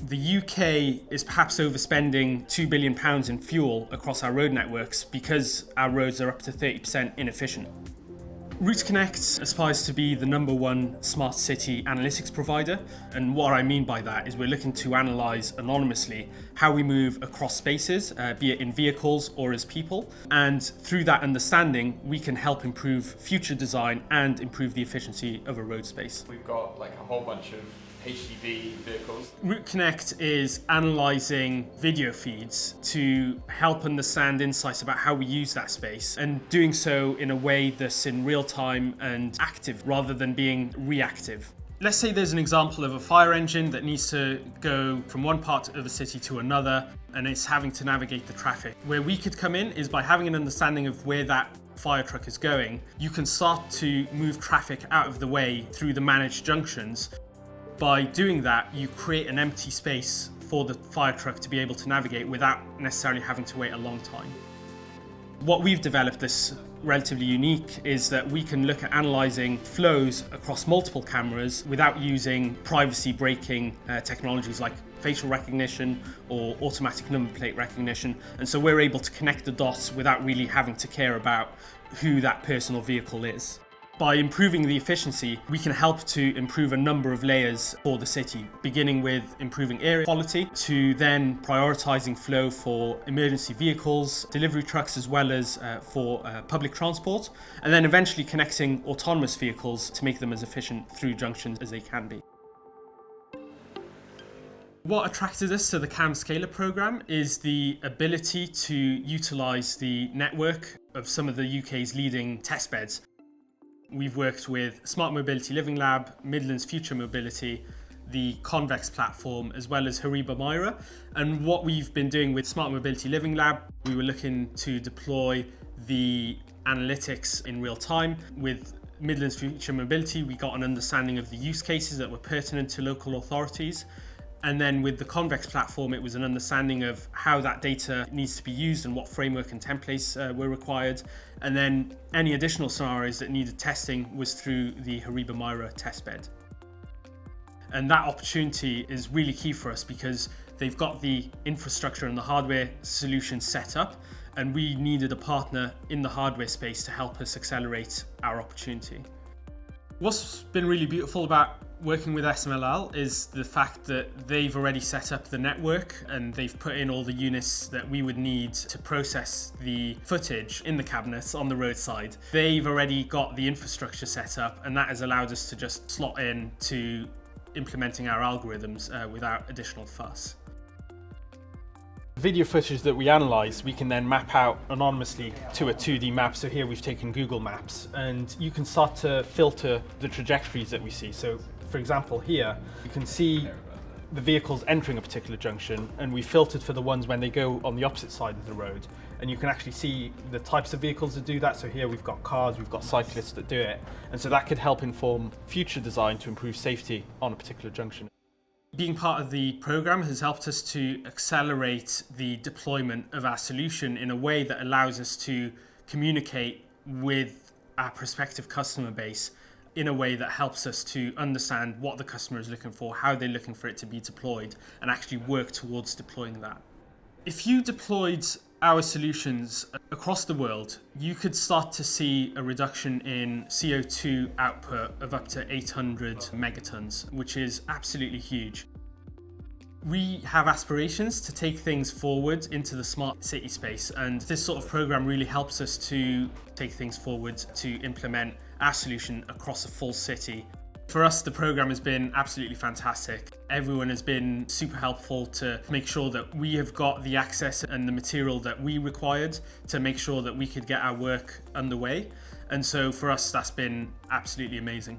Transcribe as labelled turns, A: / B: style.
A: The UK is perhaps overspending £2 billion in fuel across our road networks because our roads are up to 30% inefficient. Route Konnect aspires to be the #1 smart city analytics provider, and what I mean by that is we're looking to analyse anonymously how we move across spaces, be it in vehicles or as people, and through that understanding we can help improve future design and improve the efficiency of a road space.
B: We've got like a whole bunch of HGV vehicles.
A: Route Konnect is analysing video feeds to help understand insights about how we use that space, and doing so in a way that's in real time and active rather than being reactive. Let's say there's an example of a fire engine that needs to go from one part of a city to another and it's having to navigate the traffic. Where we could come in is by having an understanding of where that fire truck is going, you can start to move traffic out of the way through the managed junctions. By doing that, you create an empty space for the fire truck to be able to navigate without necessarily having to wait a long time. What we've developed that's relatively unique is that we can look at analysing flows across multiple cameras without using privacy breaking technologies like facial recognition or automatic number plate recognition. And so we're able to connect the dots without really having to care about who that person or vehicle is. By improving the efficiency, we can help to improve a number of layers for the city, beginning with improving air quality, to then prioritising flow for emergency vehicles, delivery trucks, as well as for public transport, and then eventually connecting autonomous vehicles to make them as efficient through junctions as they can be. What attracted us to the CAM Scaler programme is the ability to utilise the network of some of the UK's leading test beds. We've worked with Smart Mobility Living Lab, Midlands Future Mobility, the Convex platform, as well as Hariba Myra. And what we've been doing with Smart Mobility Living Lab, we were looking to deploy the analytics in real time. With Midlands Future Mobility, we got an understanding of the use cases that were pertinent to local authorities. And then with the Convex platform, it was an understanding of how that data needs to be used and what framework and templates were required. And then any additional scenarios that needed testing was through the Hariba Myra testbed. And that opportunity is really key for us because they've got the infrastructure and the hardware solution set up, and we needed a partner in the hardware space to help us accelerate our opportunity. What's been really beautiful about working with SMLL is the fact that they've already set up the network and they've put in all the units that we would need to process the footage in the cabinets on the roadside. They've already got the infrastructure set up, and that has allowed us to just slot in to implementing our algorithms without additional fuss. Video footage that we analyse, we can then map out anonymously to a 2D map. So here we've taken Google Maps, and you can start to filter the trajectories that we see. So for example, here you can see the vehicles entering a particular junction, and we filtered for the ones when they go on the opposite side of the road. And you can actually see the types of vehicles that do that. So here we've got cars, we've got cyclists that do it. And so that could help inform future design to improve safety on a particular junction. Being part of the programme has helped us to accelerate the deployment of our solution in a way that allows us to communicate with our prospective customer base in a way that helps us to understand what the customer is looking for, how they're looking for it to be deployed, and actually work towards deploying that. If you deployed our solutions across the world, you could start to see a reduction in CO2 output of up to 800 megatons, which is absolutely huge. We have aspirations to take things forward into the smart city space, and this sort of program really helps us to take things forward to implement our solution across a full city. For us, the program has been absolutely fantastic. Everyone has been super helpful to make sure that we have got the access and the material that we required to make sure that we could get our work underway. And so for us, that's been absolutely amazing.